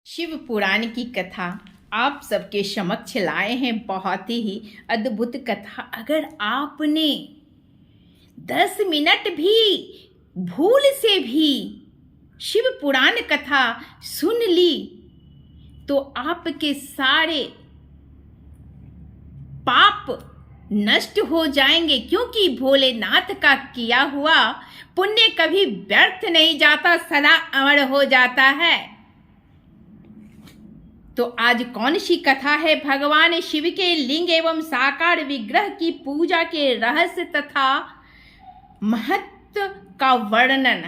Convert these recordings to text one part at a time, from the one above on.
शिव पुराण की कथा आप सबके समक्ष लाए हैं। बहुत ही अद्भुत कथा। अगर आपने 10 मिनट भी भूल से भी शिव पुराण कथा सुन ली तो आपके सारे पाप नष्ट हो जाएंगे, क्योंकि भोलेनाथ का किया हुआ पुण्य कभी व्यर्थ नहीं जाता, सदा अमर हो जाता है। तो आज कौन सी कथा है? भगवान शिव के लिंग एवं साकार विग्रह की पूजा के रहस्य तथा महत्व का वर्णन।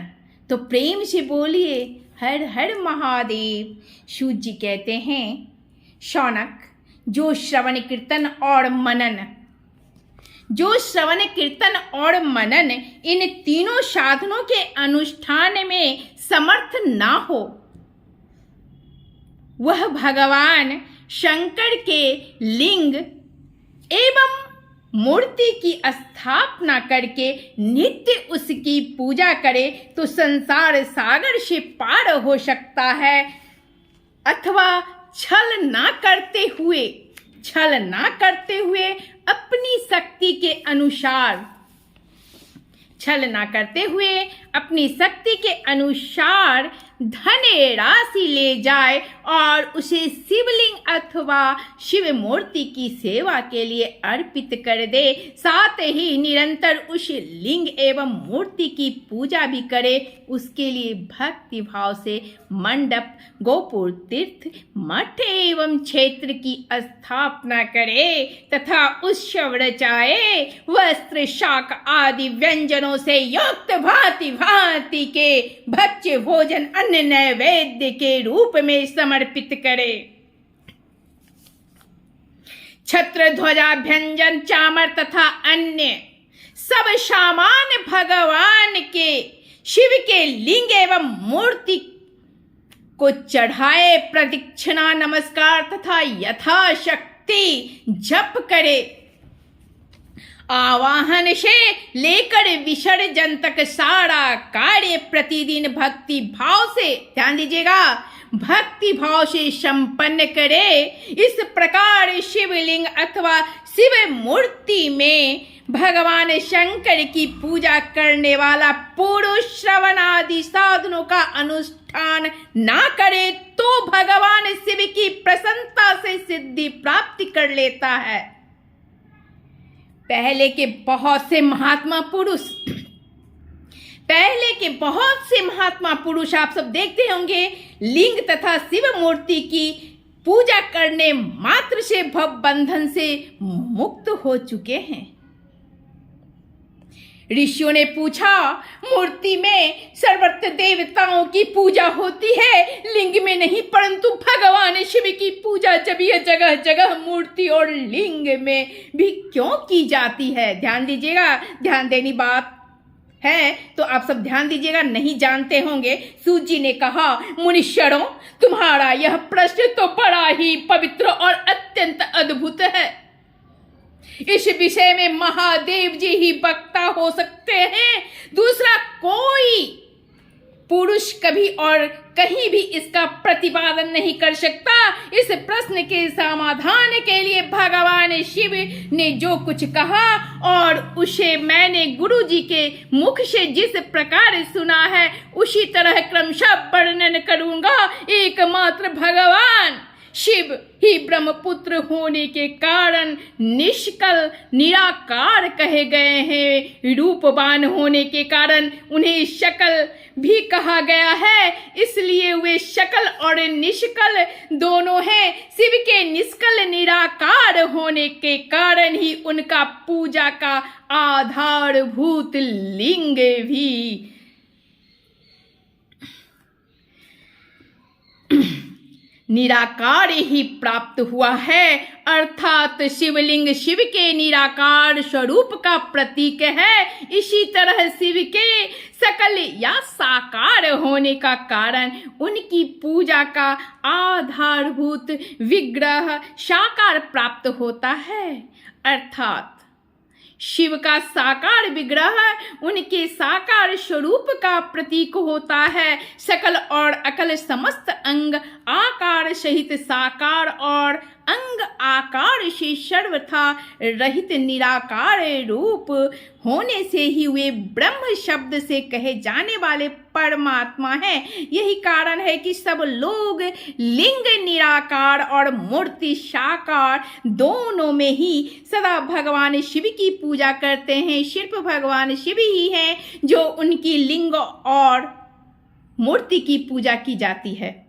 तो प्रेम से बोलिए हर हर महादेव। सूत जी कहते हैं, शौनक, जो श्रवण कीर्तन और मनन इन तीनों साधनों के अनुष्ठान में समर्थ ना हो, वह भगवान शंकर के लिंग एवं मूर्ति की स्थापना करके नित्य उसकी पूजा करे तो संसार सागर से पार हो सकता है। अथवा छल ना करते हुए अपनी शक्ति के अनुसार धन राशि ले जाए और उसे शिवलिंग अथवा शिव मूर्ति की सेवा के लिए अर्पित कर दे। साथ ही निरंतर उस लिंग एवं मूर्ति की पूजा भी करे। उसके लिए भक्ति भाव से मंडप, गोपुर, तीर्थ, मठ एवं क्षेत्र की स्थापना करे तथा उत्सव रचाए। वस्त्र, शाक आदि व्यंजनों से युक्त भांति भांति के भक्ष्य भोजन अन्य नैवेद्य के रूप में समर्पित करे। छत्र, ध्वजा, व्यंजन, चामर तथा अन्य सब सामान भगवान के शिव के लिंग एवं मूर्ति को चढ़ाए। प्रदक्षिणा, नमस्कार तथा यथाशक्ति जप करे। आवाहन से लेकर विसर्जन तक सारा कार्य प्रतिदिन भक्ति भाव से, ध्यान दीजिएगा, भक्ति भाव से संपन्न करे। इस प्रकार शिवलिंग अथवा शिव मूर्ति में भगवान शंकर की पूजा करने वाला पुरुष श्रवण आदि साधनों का अनुष्ठान ना करे तो भगवान शिव की प्रसन्नता से सिद्धि प्राप्ति कर लेता है। पहले के बहुत से महात्मा पुरुष आप सब देखते होंगे, लिंग तथा शिव मूर्ति की पूजा करने मात्र से भव बंधन से मुक्त हो चुके हैं। ऋषियों ने पूछा, मूर्ति में सर्वत्र देवताओं की पूजा होती है, लिंग में नहीं, परंतु भगवान शिव की पूजा जब यह जगह जगह मूर्ति और लिंग में भी क्यों की जाती है? ध्यान दीजिएगा, ध्यान देनी बात है तो आप सब ध्यान दीजिएगा, नहीं जानते होंगे। सूत जी ने कहा, मुनीश्वरों, तुम्हारा यह प्रश्न तो बड़ा ही पवित्र और अत्यंत अद्भुत है। इस विषय में महादेव जी ही वक्ता हो सकते हैं, दूसरा कोई पुरुष कभी और कहीं भी इसका प्रतिपादन नहीं कर सकता। इस प्रश्न के समाधान के लिए भगवान शिव ने जो कुछ कहा और उसे मैंने गुरु जी के मुख से जिस प्रकार सुना है उसी तरह क्रमशः वर्णन करूंगा। एकमात्र भगवान शिव ही ब्रह्मपुत्र होने के कारण निष्कल निराकार कहे गए हैं। रूपवान होने के कारण उन्हें शकल भी कहा गया है, इसलिए वे शकल और निष्कल दोनों हैं। शिव के निष्कल निराकार होने के कारण ही उनका पूजा का आधारभूत लिंग भी निराकार ही प्राप्त हुआ है, अर्थात शिवलिंग शिव के निराकार स्वरूप का प्रतीक है। इसी तरह शिव के सकल या साकार होने का कारण उनकी पूजा का आधारभूत विग्रह साकार प्राप्त होता है। अर्थात शिव का साकार विग्रह उनके साकार स्वरूप का प्रतीक होता है। सकल और अकल समस्त अंग आकार सहित साकार और अंग आकार से सर्वथा रहित निराकार रूप होने से ही वे ब्रह्म शब्द से कहे जाने वाले परमात्मा हैं। यही कारण है कि सब लोग लिंग निराकार और मूर्ति साकार दोनों में ही सदा भगवान शिव की पूजा करते हैं। सिर्फ भगवान शिव ही हैं जो उनकी लिंग और मूर्ति की पूजा की जाती है।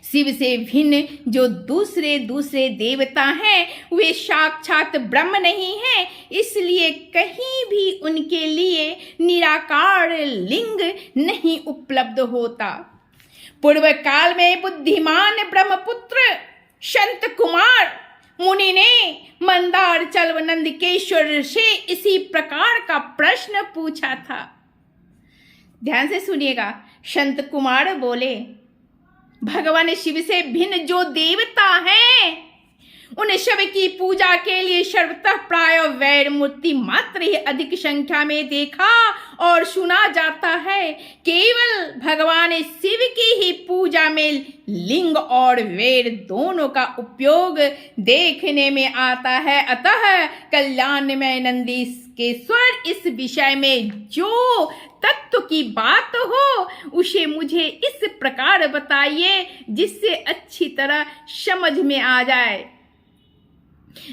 शिव से भिन्न जो दूसरे देवता हैं वे साक्षात ब्रह्म नहीं हैं, इसलिए कहीं भी उनके लिए निराकार लिंग नहीं उपलब्ध होता। पूर्व काल में बुद्धिमान ब्रह्मपुत्र संत कुमार मुनि ने मंदारचल नंदकेश्वर से इसी प्रकार का प्रश्न पूछा था। ध्यान से सुनिएगा। संत कुमार बोले, भगवान शिव से भिन्न जो देवता हैं उन सब की पूजा के लिए सर्वतः प्राय वैर मूर्ति मात्र ही अधिक संख्या में देखा और सुना जाता है। केवल भगवान शिव की ही पूजा में लिंग और वैर दोनों का उपयोग देखने में आता है। अतः कल्याण में नंदीकेश्वर इस विषय में जो तत्व की बात हो उसे मुझे इस प्रकार बताइए जिससे अच्छी तरह समझ में आ जाए।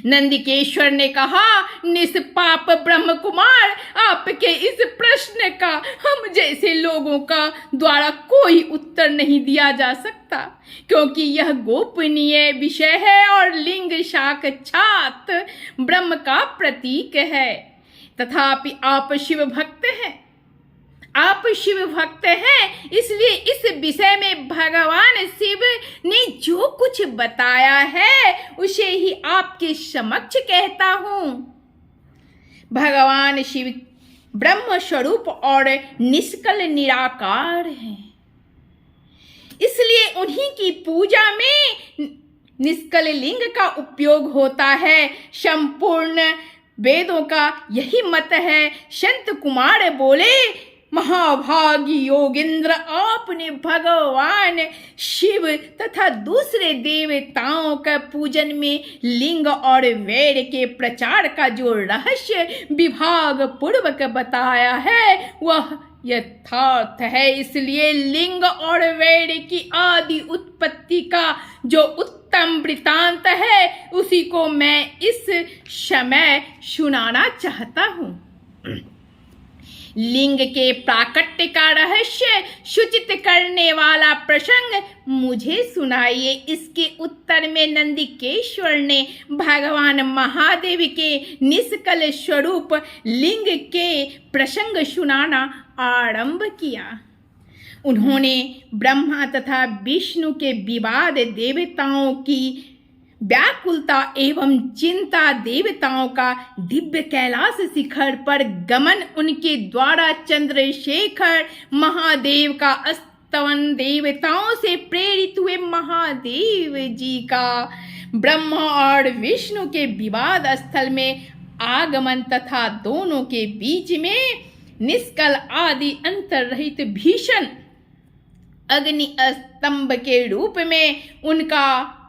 नंदीकेश्वर ने कहा, निष्पाप ब्रह्म कुमार, आपके इस प्रश्न का हम जैसे लोगों का द्वारा कोई उत्तर नहीं दिया जा सकता, क्योंकि यह गोपनीय विषय है और लिंग साक्षात ब्रह्म का प्रतीक है। तथापि आप शिव भक्त हैं, इसलिए इस विषय में भगवान शिव ने जो कुछ बताया है उसे ही आपके समक्ष कहता हूं। भगवान शिव ब्रह्म स्वरूप और निष्कल निराकार हैं, इसलिए उन्हीं की पूजा में निष्कल लिंग का उपयोग होता है। संपूर्ण वेदों का यही मत है। संत कुमार बोले, महाभागी योगेंद्र, आपने भगवान शिव तथा दूसरे देवताओं का पूजन में लिंग और वैर के प्रचार का जो रहस्य विभाग पूर्वक बताया है वह यथार्थ है। इसलिए लिंग और वैर की आदि उत्पत्ति का जो उत्तम वृतांत है उसी को मैं इस समय सुनाना चाहता हूँ। लिंग के प्राकट्य का रहस्य सूचित करने वाला प्रसंग मुझे सुनाइए। इसके उत्तर में नंदीकेश्वर ने भगवान महादेव के निष्कल स्वरूप लिंग के प्रसंग सुनाना आरंभ किया। उन्होंने ब्रह्मा तथा विष्णु के विवाद, देवताओं की व्याकुलता एवं चिंता, देवताओं का दिव्य कैलाश शिखर पर गमन, उनके द्वारा चंद्रशेखर महादेव का स्तवन, देवताओं से प्रेरित हुए महादेव जी का ब्रह्मा और विष्णु के विवाद स्थल में आगमन तथा दोनों के बीच में निष्कल आदि अंतर रहित भीषण अग्नि स्तंभ के रूप में उनका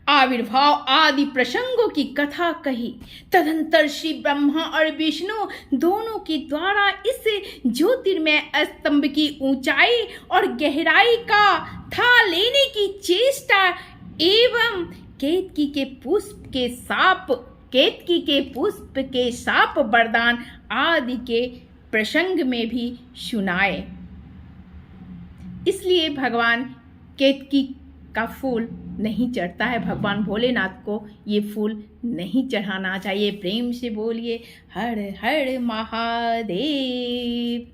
आविर्भाव आदि प्रसंगों की कथा कही। तदंतर श्री ब्रह्मा और विष्णु दोनों के द्वारा इस ज्योतिर्मय स्तंभ की ऊंचाई और गहराई का था लेने की चेष्टा एवं केतकी के पुष्प के साप वरदान आदि के प्रसंग में भी सुनाए। इसलिए भगवान केतकी का फूल नहीं चढ़ता है। भगवान भोलेनाथ को ये फूल नहीं चढ़ाना चाहिए। प्रेम से बोलिए हर हर महादेव।